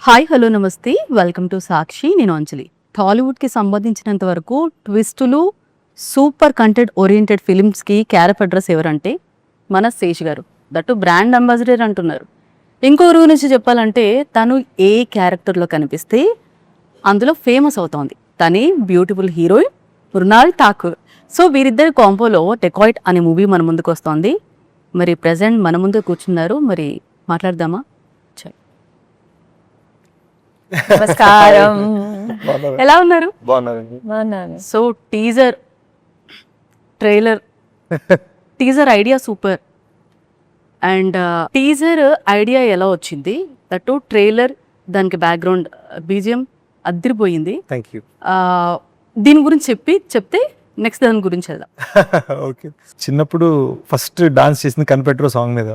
Hi hello నమస్తే welcome to Sakshi. నేను అంజలి. టాలీవుడ్కి సంబంధించినంత వరకు ట్విస్టులు, సూపర్ కంటెంట్ ఓరియంటెడ్ ఫిలిమ్స్కి క్యారెక్టర్ అడ్రస్ ఎవరంటే మన శేష్ గారు. దట్టు బ్రాండ్ అంబాసిడర్ అంటున్నారు. ఇంకొకరి గురించి చెప్పాలంటే తను ఏ క్యారెక్టర్లో కనిపిస్తే అందులో ఫేమస్ అవుతోంది. తనే beautiful heroine Mrunal Thakur. So వీరిద్దరి కాంపోలో డెకాయిట్ అనే మూవీ మన ముందుకు వస్తోంది. మరి ప్రజెంట్ మన ముందు కూర్చున్నారు. మరి మాట్లాడదామా? నమస్కారం. ఎలా ఉన్నారు? బాగున్నాను. So teaser trailer teaser idea super. And teaser idea ఎలా వచ్చింది, దట్టు ట్రైలర్ దానికి బ్యాక్గ్రౌండ్ బీజిఎం అదిరిపోయింది. Thank you. దీని గురించి చెప్తే నెక్స్ట్ దాని గురించి వెళ్దాం. ఓకే. చిన్నప్పుడు ఫస్ట్ డాన్స్ చేసింది కనిపెట్టరు సాంగ్ మీద.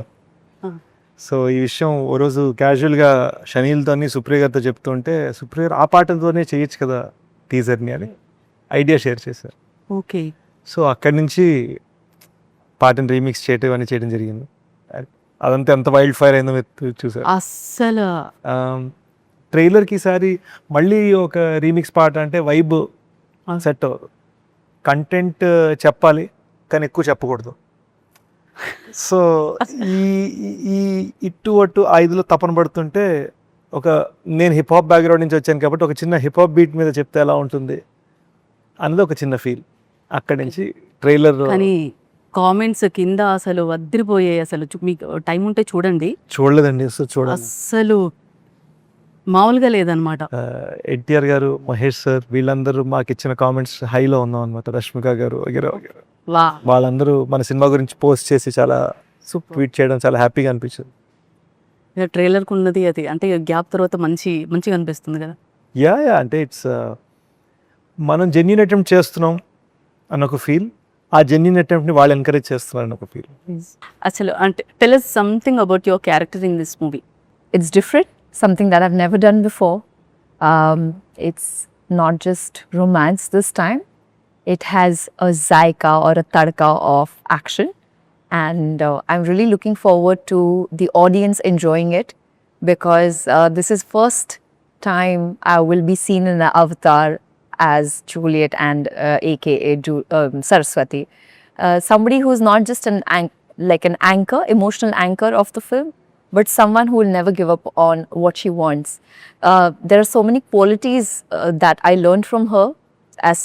సో ఈ విషయం ఓ రోజు క్యాజువల్గా షనీల్తోని సుప్రియ గారితో చెప్తుంటే సుప్రియ గారు ఆ పాటతోనే చేయొచ్చు కదా టీజర్ని అని ఐడియా షేర్ చేశారు. ఓకే. సో అక్కడి నుంచి పాటని రీమిక్స్ చేయటం అని చేయడం జరిగింది. అదంతా ఎంత వైల్డ్ ఫైర్ అయిందో మీరు చూసారు. అస్సలు ట్రైలర్కి ఈసారి మళ్ళీ ఒక రీమిక్స్ పాట అంటే వైబ్ సెట్ అవ్వదు. కంటెంట్ చెప్పాలి కానీ ఎక్కువ చెప్పకూడదు. సో ఈ ఇటు అటు ఐదులో తపన పడుతుంటే నేను హిప్ హాప్ బ్యాక్గ్రౌండ్ నుంచి వచ్చాను కాబట్టి ఒక చిన్న హిప్ హాప్ బీట్ మీద చెప్తే ఎలా ఉంటుంది అన్నది ఒక చిన్న ఫీల్. అక్కడి నుంచి ట్రైలర్. కానీ కామెంట్స్ కింద అసలు వదిలిపోయాయి. అసలు మీకు టైం ఉంటే చూడండి. చూడలేదండి. సో చూడండి, అస్సలు మామూలుగా లేదనమాట. ఎన్టీఆర్ గారు, మహేష్ సార్ వీళ్ళందరూ మాకు ఇచ్చిన కామెంట్స్ హైలో ఉన్నాం అనమాట. రష్మిక గారు వగేరా వగేరా వాళ్ళందరూ మన సినిమా గురించి పోస్ట్ చేసి చాలా ట్వీట్ చేయడం చాలా హ్యాపీగా అనిపించింది. ట్రైలర్కి ఉన్నది అది అంటే గ్యాప్ తర్వాత మంచిగా అనిపిస్తుంది కదా. యా అంటే ఇట్స్ మనం జెన్యూన్ అటెంప్ట్ చేస్తున్నాం అన్న ఒక ఫీల్, ఆ జెన్యూన్ అటెంప్ట్ని వాళ్ళు ఎంకరేజ్ చేస్తున్నారు అన్న ఒక ఫీల్. అసలు అంటే tell us something about your character in this movie. It's different, something that I've never done before. It's not just romance this time. It has a zaika or a tadka of action, and I'm really looking forward to the audience enjoying it because this is first time I will be seen in the avatar as Juliet and aka Saraswati, somebody who's not just an anchor, emotional anchor of the film, but someone who will never give up on what she wants. There are so many qualities that I learned from her as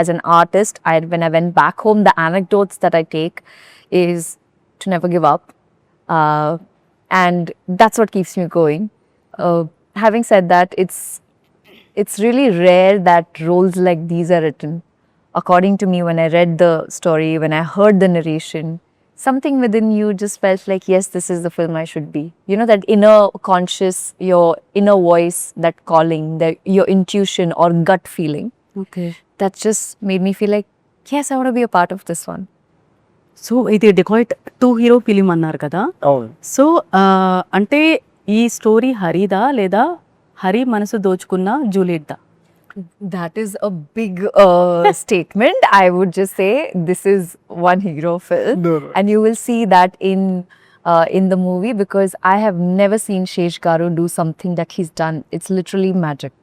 as an artist. When I went back home, the anecdotes that I take is to never give up, and that's what keeps me going. Having said that, it's really rare that roles like these are written. According to me, when I read the story, when I heard the narration, something within you just felt like, yes, this is the film I should be. That inner conscious, your inner voice, that calling, your intuition or gut feeling. Okay. That just made me feel like, yes, I want to be a part of this one. So ఇది dacoit 2 hero film అన్నారు కదా. అవును. So అంటే ఈ story హరిదా లేదా హరి మనసు దోచుకున్న Juliet దా? That is a big statement. I would just say this is one hero film. No. And you will see that in the movie because I have never seen Shesh Garu do something that he's done. It's literally magic.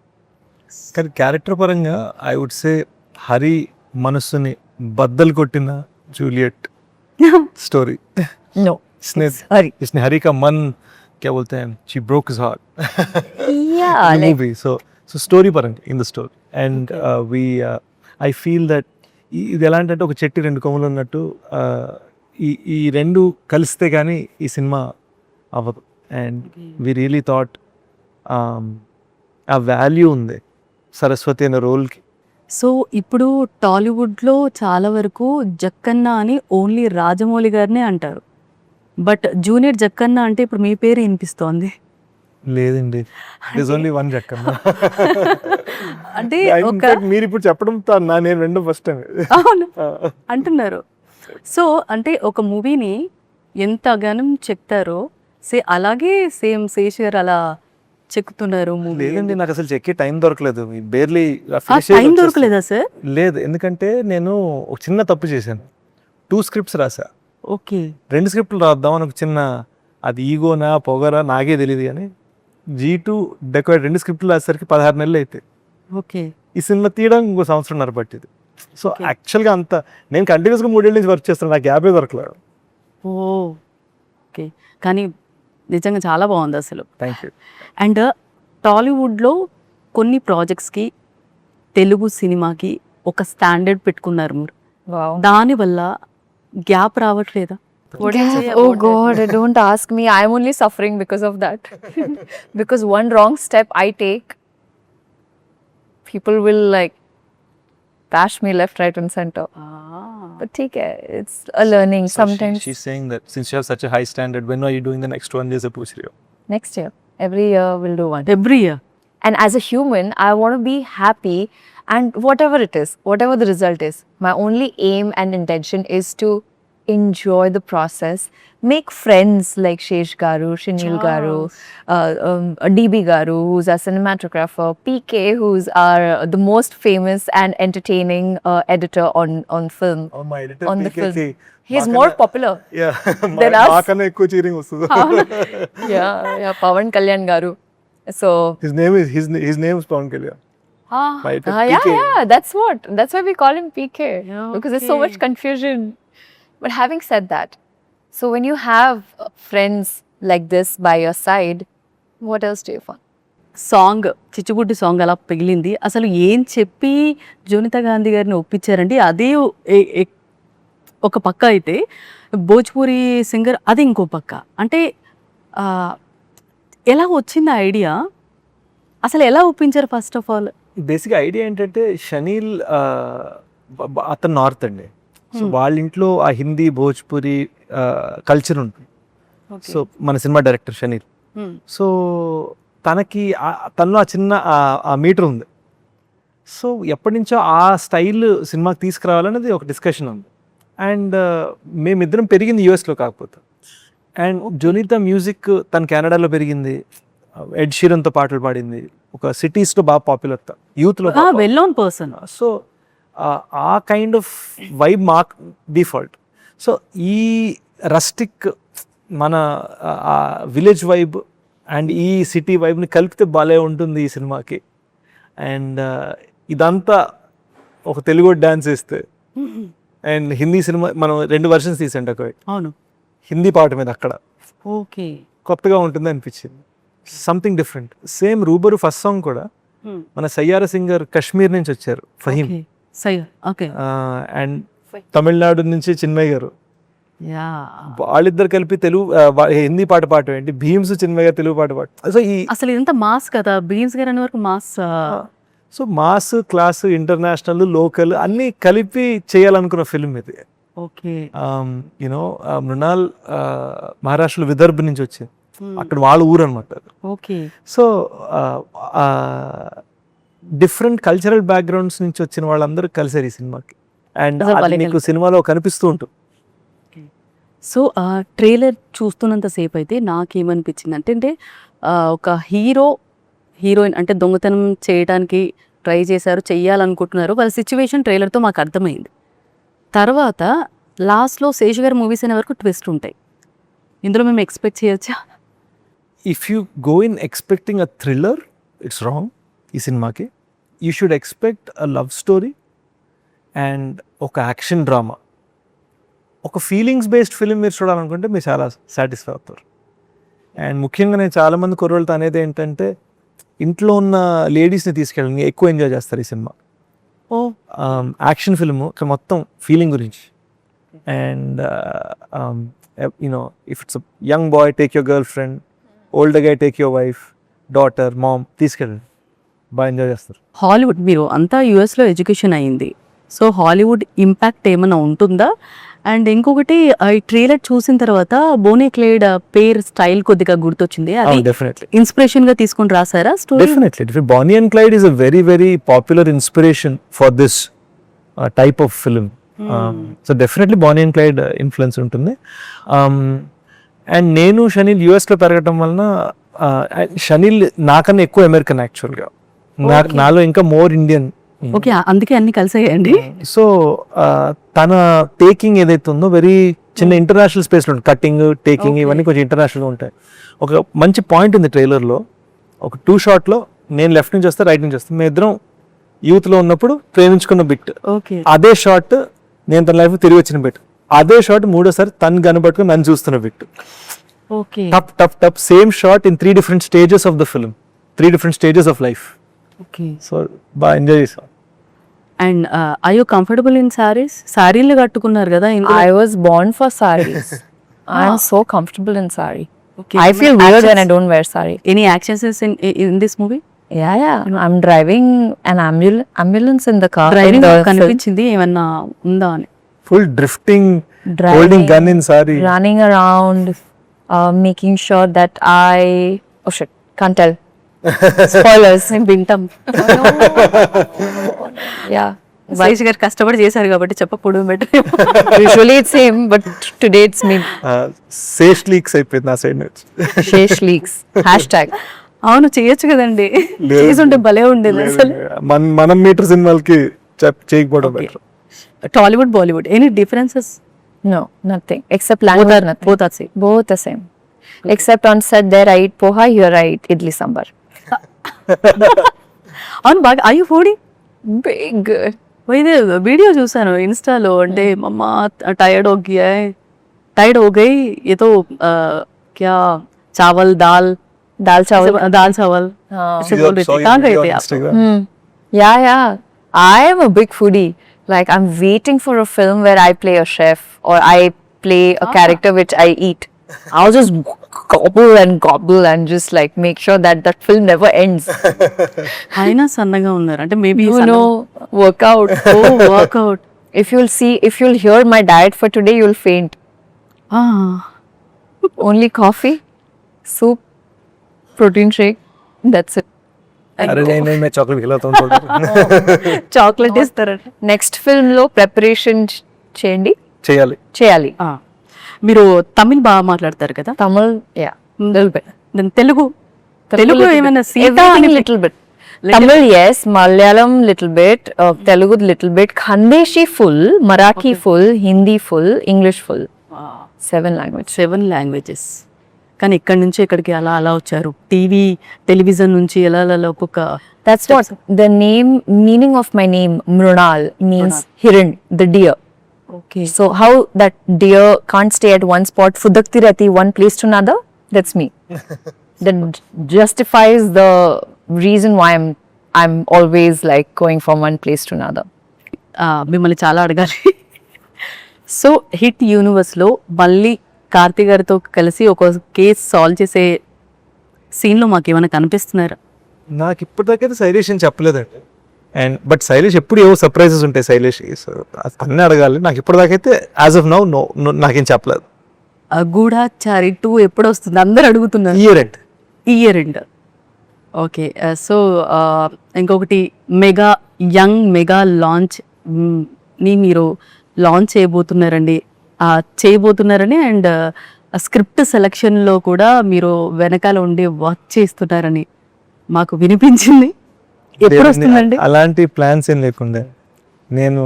కానీ character పరంగా I would say Hari మనసుని బద్దలు కొట్టిన Juliet story. No, इसने Hari. इसने हरी का मन क्या बोलते हैं, she broke his heart. Yeah, In the like movie. So story పరంగా in the story and I feel that ఇది ఎలాంటి ఒక చెట్టు రెండు కొమ్మలు ఉన్నట్టు ఈ రెండు కలిస్తే కానీ ఈ సినిమా అవ్వదు. అండ్ వి రియలీ థాట్ ఆ వాల్యూ ఉంది సరస్వతి అనే రోల్కి. సో ఇప్పుడు టాలీవుడ్లో చాలా వరకు జక్కన్న అని ఓన్లీ రాజమౌళి గారినే అంటారు. బట్ జూనియర్ జక్కన్న అంటే ఇప్పుడు మీ పేరు వినిపిస్తోంది. లేదండి, there's only one జక్కన్న. అంటే మీరు ఇప్పుడు చెప్పడం నేను రెండో ఫస్ట్ టైం అవును అంటున్నారు. సో అంటే ఒక మూవీని ఎంత గనం చెప్తారో అలాగే సేమ్ శేష్ గారు అలా చెక్కుతున్నారు మూవీ. లేదండి, నాకు అసలు చెక్కే టైం దొరకలేదు. బేర్లీ టైం దొరకలేదా సార్? లేదు, ఎందుకంటే నేను ఒక చిన్న తప్పు చేశాను. 2 స్క్రిప్ట్స్ రాసా. ఓకే. 2 స్క్రిప్ట్లు రాద్దాం అని ఒక చిన్న, అది ఈగోనా పొగరా నాకే తెలియదు కానీ G2 డెకోరేట్ 2 స్క్రిప్ట్లు రాసేసరికి 16 నెలలు అయితే ఓకే. ఈ సినిమా తీయడం ఇంకో సంవత్సరంన్నర పట్టింది. సో యాక్చువల్గా అంత నేను కంటిన్యూస్గా 3 ఏళ్ళ నుంచి వర్క్ చేస్తాను, నాకు గ్యాపే దొరకలేదు. ఓ ఓకే. కానీ నిజంగా చాలా బాగుంది అసలు. Thank you. అండ్ టాలీవుడ్లో కొన్ని ప్రాజెక్ట్స్కి తెలుగు సినిమాకి ఒక స్టాండర్డ్ పెట్టుకున్నారు మీరు. Wow. దానివల్ల గ్యాప్ రావట్లేదా? What do you say Oh about God, don't ask me. I'm only suffering because of that. Because one wrong step I take, people will like bash me left, right, and center. that? But take care. It's a learning. So Sometimes she's saying that since you have such a high standard, when are you doing the next one? Jese puch rahi ho. next year, every year we'll do one. Every year. And as a human, I want to be happy, and whatever it is, whatever the result is, my only aim and intention is to enjoy the process, make friends like Shesh Garu, Shinil Garu, DB Garu, who's our cinematographer, PK, who's our the most famous and entertaining editor on film. Oh, my editor On the PK film. ki He's more popular. yeah Than us. మాకన్నా ఎక్కువ cheering వస్తుంది. Yeah, Pawan Kalyan Garu. So his name is Pawan Kalyan. My editor PK. yeah, that's why we call him PK. Because there's so much confusion. But having said that, so when you have friends like this by your side, what else do you want? Song చిచ్చుబుడ్డి song అలా పిగిలింది. అసలు ఏం చెప్పి జోనితా గాంధీ గారిని ఒప్పించారండి? అదే ఒక పక్క అయితే భోజ్పూరి సింగర్ అది ఇంకో పక్క. అంటే ఎలా వచ్చింది ఐడియా? అసలు ఎలా ఒప్పించారు first of all? Basic idea ఏంటంటే షనీల్ అతను నార్త్ అండి. సో వాళ్ళ ఇంట్లో ఆ హిందీ భోజ్పురి కల్చర్ ఉంటుంది. సో మన సినిమా డైరెక్టర్ షనీల్, సో తనకి తనలో ఆ చిన్న ఆ మీటర్ ఉంది. సో ఎప్పటి నుంచో ఆ స్టైల్ సినిమాకి తీసుకురావాలనేది ఒక డిస్కషన్ ఉంది. అండ్ మేమిద్దరం పెరిగింది యూఎస్లో కాకపోతే. అండ్ జోనితా మ్యూజిక్ తన కెనడాలో పెరిగింది, ఎడ్ షీరన్తో పాటలు పాడింది, ఒక సిటీస్లో బాగా పాపులర్, యూత్లో వెల్ నోన్ పర్సన్. సో ఆ కైండ్ ఆఫ్ వైబ్ మాక్ డిఫాల్ట్. సో ఈ రస్టిక్ మన విలేజ్ వైబ్ అండ్ ఈ సిటీ వైబ్ని కలిపితే భలే ఉంటుంది ఈ సినిమాకి. అండ్ ఇదంతా ఒక తెలుగు డ్యాన్స్ వేస్తే, అండ్ హిందీ సినిమా మనం 2 వర్షన్స్ తీసాం ఒక అవును, హిందీ పాట మీద అక్కడ ఓకే, కొత్తగా ఉంటుంది అనిపించింది, something different. Same Roobaroo first song కూడా మన సయ్యారా సింగర్ కాశ్మీర్ నుంచి వచ్చారు, ఫహీమ్. ఓకే. అండ్ తమిళనాడు నుంచి చిన్మయ్ గారు, యా, వాళ్ళిద్దరు కలిపి తెలుగు హిందీ పాట పాడటం, భీమ్స్ చిన్మయ్ గారు తెలుగు పాట పాడు. సో ఈ అసలు ఇదంతా మాస్ కదా, బీన్స్ గారు అనే వరకు mass. So mass, class, international, local అన్ని కలిపి చేయాలనుకున్న ఫిల్మ్ ఇది. ఓకే. యూనో మృణాల్ మహారాష్ట్రలో విదర్భ నుంచి వచ్చింది, అక్కడ వాళ్ళ ఊరు అనమాట. Okay. So different cultural backgrounds నుంచి వచ్చిన వాళ్ళందరూ కలిసారు ఈ సినిమాకి. అండ్ అది మీకు సినిమాలో కనిపిస్తూ ఉంటుంది. సో ట్రైలర్ చూస్తున్నంతసేపు అయితే నాకేమనిపించింది అంటే ఒక హీరోయిన్ అంటే దొంగతనం చేయడానికి ట్రై చేశారు, చెయ్యాలనుకుంటున్నారు, వాళ్ళ సిచ్యువేషన్ ట్రైలర్తో మాకు అర్థమైంది. తర్వాత లాస్ట్లో శేష్ గారి మూవీస్ అనే వరకు ట్విస్ట్ ఉంటాయి, ఇందులో మేము ఎక్స్పెక్ట్ చేయొచ్చా? If you go in expecting a thriller, it's wrong. ఈ సినిమాకి you should expect a love story and ఒక యాక్షన్ డ్రామా, ఒక ఫీలింగ్స్ బేస్డ్ ఫిలిం మీరు చూడాలనుకుంటే మీరు చాలా సాటిస్ఫై అవుతారు. అండ్ ముఖ్యంగా నేను చాలామంది కుర్రోళ్ళతో అనేది ఏంటంటే, ఇంట్లో ఉన్న లేడీస్ని తీసుకెళ్ళి ఎక్కువ ఎంజాయ్ చేస్తారు ఈ సినిమా. యాక్షన్ ఫిల్ము మొత్తం ఫీలింగ్ గురించి. And you know if it's young boy, take your girl friend, older guy take your wife, daughter, mom, తీసుకెళ్ళండి, బాగా ఎంజాయ్ చేస్తారు. హాలీవుడ్, మీరు అంతా యూఎస్లో ఎడ్యుకేషన్ అయ్యింది, సో హాలీవుడ్ ఇంపాక్ట్ ఏమైనా ఉంటుందా? అండ్ ఇంకొకటి, ఈ ట్రైలర్ చూసిన తర్వాత బోనీ క్లేడ్ పేర్ స్టైల్ కొద్దిగా గుర్తొచ్చింది, అది డెఫినెట్లీ ఇన్స్పిరేషన్ గా తీసుకొని రాసారా story? Definitely Bonnie and Clyde is a very very popular inspiration for this type of film. So definitely Bonnie and Clyde influence ఉంటుంది. అండ్ నేను షనీల్ యూఎస్లో పెరగటం వలన, షనీల్ నాకన్నా ఎక్కువ అమెరికన్ యాక్చువల్గా, నాలో ఇంకా మోర్ ఇండియన్. ఓకే, అందుకే అన్ని కలిసాయండి. సో తన టేకింగ్ ఏదైతే ఉందో వెరీ చిన్న ఇంటర్నేషనల్ స్పేస్లో ఉంటుంది, కట్టింగ్, టేకింగ్ ఇవన్నీ కొంచెం ఇంటర్నేషనల్గా ఉంటాయి. ఒక మంచి పాయింట్ ఉంది ట్రైలర్లో, ఒక 2 షాట్లో నేను లెఫ్ట్ నుంచి వస్తే రైట్ నుంచి వస్తాను, మేము ఇద్దరం యూత్లో ఉన్నప్పుడు ప్రేమించుకున్న బిట్. ఓకే అదే షాట్ నేను తన లైఫ్ తిరిగి వచ్చిన బిట్. అదే షాట్ మూడోసారి తను కనబట్టుకుని నన్ను చూస్తున్న బిట్. ఓకే టప్ టప్ టప్ same shot in 3 different stages of the film, 3 different stages of life. Okay. So బాగా ఎంజాయ్ చేసాం. And I you comfortable in saris? సారీలు కట్టుకున్నారు కదా ఇందులో. I was born for saris. I am so comfortable in sari. Okay. I feel weird when I Actions- don't wear sari. Any actions in this movie? Yeah. I'm driving an ambulance in the car. Driving in the film. కనిపించింది ఏమన్నా ఉందా అని. Full drifting, Driving, holding gun in sorry. running around, making sure that oh shit, can't tell. Spoilers. వింటాం. Yeah. Sesh గారు కష్టపడి చేశారు కాబట్టి చెప్పకూడదు better. Usually it's him, but today it's me. సేష్ leaks అయిపోయింది నా సైడ్ నుంచి. Shesh leaks. Hashtag. అవును చేయొచ్చు కదండి, చేసుంటే భలే ఉండేది అసలు. మనం మీటర్ సినిమాలకి చేయకపోవడం better. Tollywood Bollywood any differences? No, nothing. Except language, nothing. both are same. Both the same. Except on set there I eat poha, here I eat idli sambar. అవును బాగా. I you foodie? Big. ఇదే video చూసాను ఇన్స్టాలో, అంటే మమ్మ tired हो गया है, टायर्ड हो गई ये तो क्या चावल दाल Dal chawal. दाल चावल हाँ. ऐसे बोल रहे थे. कहाँ गए थे आप? Yeah. I am a big foodie. Like I'm waiting for a film where I play a chef or I play a character which I eat. I'll just gobble and just like make sure that film never ends. అయినా సన్నగా ఉన్నారు అంటే maybe No, workout. Workout. If you'll hear my diet for today, you'll faint. Only coffee, soup, protein shake. That's it. అరే నేను chocolate ఖిలాతా ఉంటాను. Chocolate ఇస్తారట. Next film లో preparation చేయండి, చేయాలి. మీరు తమిళ్ బాగా మాట్లాడతారు కదా. Tamil yeah little bit, Then Telugu ఏమైనా సీత అని little bit. Tamil yes, Malayalam little bit, Telugu little bit, Khandeshi full, Marathi full, Hindi full, English full, 7 languages. 7 languages. కానీ ఇక్కడి నుంచి ఇక్కడికి అలా అలా వచ్చారు. టెలివిజన్ నుంచి ఎలా అలా ఒక్కొక్క. That's what the meaning of my name Mrunal means. Hiran, the deer. Okay. So how that deer can't stay at one spot, fudakti rehti one place to another, that's me. That justifies the reason why I'm always like going from one place to another. మిమ్మల్ని చాలా అడగాలి. So hit యూనివర్స్లో మళ్ళీ కార్తీ గారితో కలిసి ఒక case solve చేసే సీన్లో మాకు ఏమైనా కనిపిస్తున్నారా? నాకు ఇప్పటిదాకైతే శైలేష్ అని చెప్పలేదండి. అండ్ బట్ శైలేష్ ఎప్పుడు ఏవో సర్ప్రైజెస్ ఉంటాయి శైలేష్కి, సో అన్నీ అడగాలి. నాకు ఇప్పటిదాకైతే యాజ్ ఆఫ్ నౌ నాకేం చెప్పలేదు. గూఢాచారి 2 ఎప్పుడు వస్తుంది అందరు అడుగుతున్నారు. Year end. ఓకే. సో ఇంకొకటి మెగా లాంచ్ ని మీరు లాంచ్ చేయబోతున్నారని అండ్ స్క్రిప్ట్ సెలక్షన్లో కూడా మీరు వెనకాల ఉండి వర్క్ చేస్తున్నారని మాకు వినిపించింది. ఎప్పుడు వస్తుందండి? అలాంటి ప్లాన్స్ ఏం లేకుండే. నేను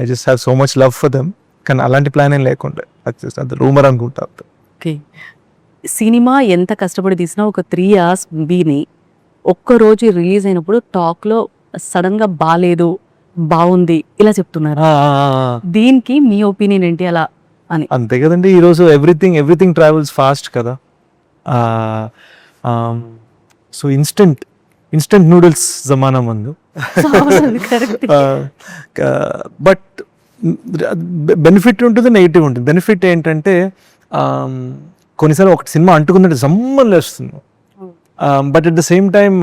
I just have so much love for them, కానీ అలాంటి ప్లాన్ ఏం లేకుండే. అది రూమర్ అనుకుంటా. ఓకే. సినిమా ఎంత కష్టపడి తీసినా ఒక 3 hours మూవీని ఒక్కరోజు రిలీజ్ అయినప్పుడు టాక్లో సడన్గా బాగాలేదు, బాగుంది ఇలా చెప్తున్నారు. దీనికి మీ ఒపీనియన్ ఏంటి అలా అని? అంతే కదండి, ఈరోజు ఎవ్రీథింగ్ ట్రావెల్స్ ఫాస్ట్ కదా. సో ఇన్స్టెంట్ నూడిల్స్ జమానా ముందు. బట్ బెనిఫిట్ ఉంటుంది, నెగిటివ్ ఉంటుంది. బెనిఫిట్ ఏంటంటే కొన్నిసార్లు ఒక సినిమా అంటుకుందంటే జమ్మని లేస్తుంది. But at the same time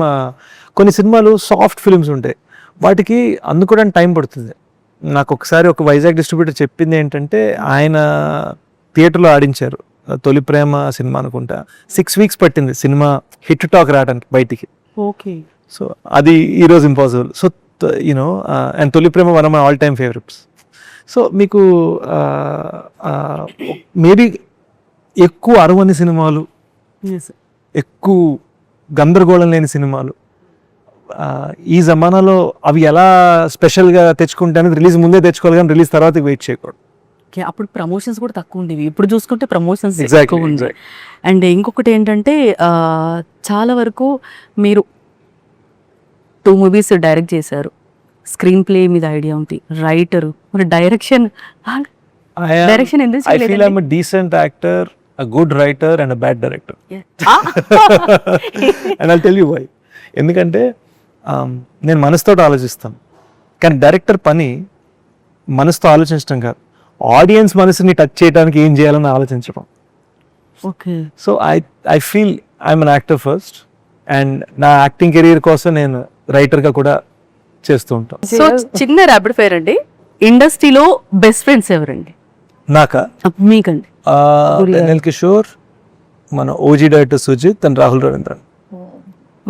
కొన్ని సినిమాలు సాఫ్ట్ ఫిల్మ్స్ ఉంటాయి, వాటికి అందుకోవడానికి టైం పడుతుంది. నాకు ఒకసారి ఒక వైజాగ్ డిస్ట్రిబ్యూటర్ చెప్పింది ఏంటంటే, ఆయన థియేటర్లో ఆడించారు తొలి ప్రేమ సినిమా అనుకుంటా, 6 weeks పట్టింది సినిమా హిట్ టాక్ రావడానికి బయటికి. ఓకే. సో అది ఈరోజు impossible. So you know and Tholi Prema one of my all time favourites. So మీకు మేబీ ఎక్కువ అరవని సినిమాలు, ఎక్కువ గందరగోళం లేని సినిమాలు ఈ జమానాలో అవి ఎలా స్పెషల్గా తెచ్చుకుంటే అనేది రిలీజ్ ముందే తెచ్చుకోవాలి, కానీ రిలీజ్ తర్వాత వెయిట్ చేయకూడదు. ఓకే, అప్పుడు ప్రమోషన్స్ కూడా తక్కువ ఉండేవి, ఇప్పుడు చూసుకుంటే ప్రమోషన్స్ Exactly, ఎక్కువ ఉంది. exactly. అండ్ ఇంకొకటి ఏంటంటే చాలా వరకు మీరు 2 మూవీస్ డైరెక్ట్ చేశారు, స్క్రీన్ ప్లే మీద ఐడియా ఉంది, రైటరు, మరి డైరెక్షన్ Direction ఎందుకు I feel చేయలేదండి? I'm a decent actor, a good writer and a bad director. And I'll tell you why. ఎందుకంటే నేను మనసుతో ఆలోచిస్తాను, కానీ డైరెక్టర్ పని మనసుతో ఆలోచించడం కాదు, ఆడియన్స్ మనసుని టచ్ చేయడానికి ఏం చేయాలని ఆలోచించడం. Okay, so I feel I'm an actor first, and నా యాక్టింగ్ కెరీర్ కోసం నేను రైటర్గా కూడా చేస్తూ ఉంటాను. సో చిన్న ర్యాపిడ్ ఫైర్ అండి, ఇండస్ట్రీలో బెస్ట్ ఫ్రెండ్స్ ఎవరండి నాకా మీకండి? అనిల్ కిషోర్, మన OG director Sujeeth and Rahul Ravindran.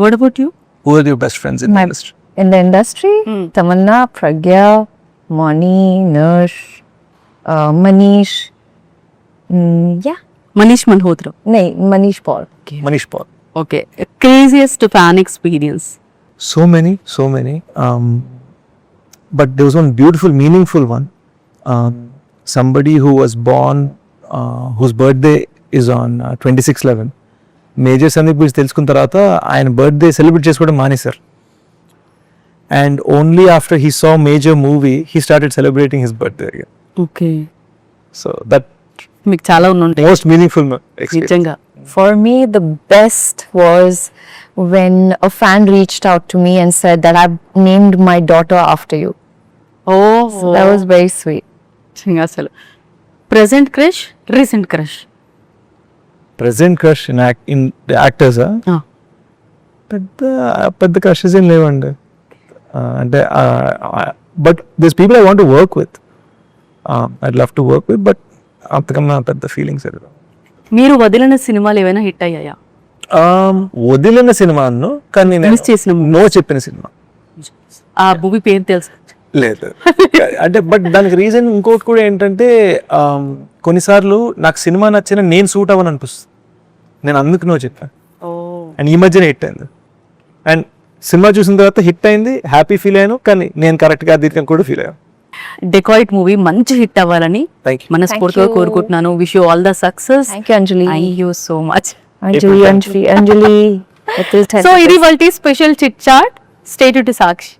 What about you? Who are your best friends in the industry? In the industry, Tamanna, Pragya, Moni, Nush, Manish. Yeah. Manish Malhotra. No, Manish Paul. Manish Paul. Okay, craziest fan experience? So many. But there was one beautiful, meaningful one. Somebody who was born, whose birthday is on 26/11. Major Sandeep గురించి తెలుసుకున్న తర్వాత ఆయన birthday celebrate చేసుకోవడం మానేశారు. And only after he saw major movie he started celebrating his birthday again. Okay, so that మీకు చాలా ఉంటాయి most meaningful experience. నిజంగా. For me, the best was when a fan reached out to me and said that I've named my daughter after you. ఓ, So that was very sweet. అసలు present crush, recent crush? Present crush in actors పెద్ద crushes ఏం లేవండి. అంటే but this people I want to work with, I love to work with, but అంతకన్నా పెద్ద feelings. మీరు వదిలిన సినిమాలు ఏమైనా హిట్ అయ్యాయా? వదిలిన సినిమా అన్ను, కానీ Miss చేసిన movies. నో చెప్పిన సినిమా ఆ మూవీ పేరు తెలుసు? లేదు. అంటే బట్ దానికి రీజన్ ఇంకోటి కూడా ఏంటంటే, కొన్నిసార్లు నాకు సినిమా నచ్చిన నేను సూట్ అవ్వని అనిపిస్తుంది, నేను అందుకు నో చెప్పాను. అండ్ ఈ మధ్యనే హిట్ అయింది, అండ్ సినిమా చూసిన తర్వాత హిట్ అయింది, హ్యాపీ ఫీల్ అయ్యాను, కానీ నేను కరెక్ట్గా దీనికి కూడా ఫీల్ అయ్యాను. డెకాయిట్ మూవీ మంచి హిట్ అవ్వాలని థ్యాంక్ యూ. మనస్ఫూర్తిగా Thank you. కోరుకుంటున్నాను. Wish you all the success. Thank you, Anjali. Thank you so much. Anjali. It is so ఇది వాళ్ళ special chit chat. Stay to Sakshi.